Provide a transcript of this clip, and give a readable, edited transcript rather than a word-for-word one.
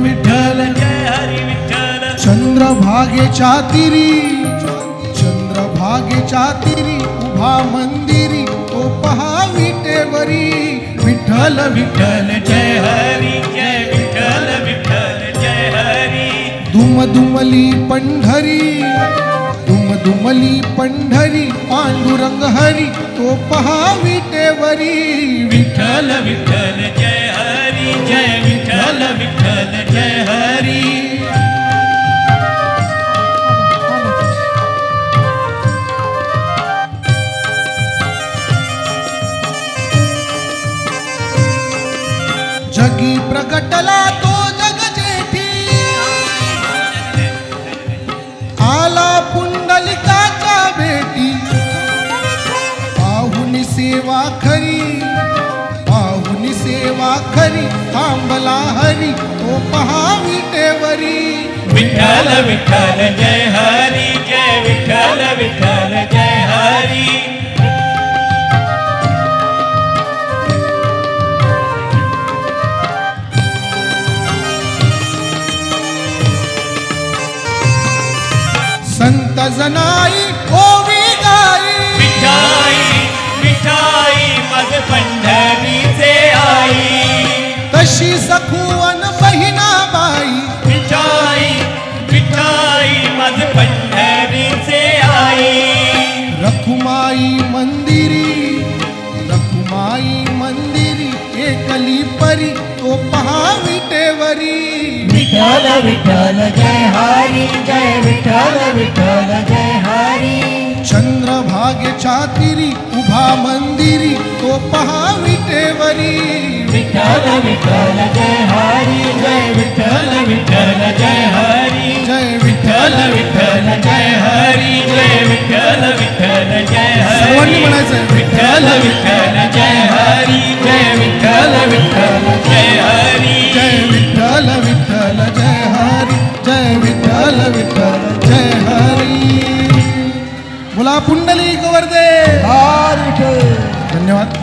विठ्ठल जय हरी विठ्ठल चंद्रभागेच्या तीरी चंद्रभागेच्या तीरी उभा मंदिरी तो पहा विटेवरी विठ्ठल विठ्ठल जय हरी जय विठ्ठल विठ्ठल जय हरी दुमदुमली पंढरी दुमदुमली पंढरी पांडुरंग हरी तो पहा विटेवरी विठ्ठल विठ्ठल जय हरी जय विठ्ठल विठ्ठल जय हरी जगी प्रगटला तो जग जेठी आला पुंडलिकाच्या भेटी पाहुनी सेवा खरी थांबला हरी तो पहा विटेवरी विठ्ठल विठ्ठल जय हरी जय विठ्ठल विठ्ठल जय हरी संत जनाई ओवी गाई विठाई विठाई मग पंढरीचे आई तशी सखुवन बहिणाबाई विठाई विठाई मग पंढरीचे आई रखुमाई मंदिरी एकली परी तो पहा विटेवरी विठ्ठल विठ्ठल जय हरी जय विठ्ठल विठ्ठल जय हरी चंद्रभागेच्या तीरी उभा मंदिरी तो पहा विटेवरी विठ्ठल विठ्ठल जय हरी जय विठ्ठल विठ्ठल जय हरी जय विठ्ठल विठ्ठल जय हरी जय विठ्ठल विठ्ठल जय सर्वांनी हरी म्हणायचं विठ्ठल विठ्ठल जय हरी जय विठ्ठल विठ्ठल जय हरी जय विठ्ठल विठ्ठल जय हरी जय विठ्ठल विठ्ठल जय हरी बोला पुंडलिक वरदे धन्यवाद.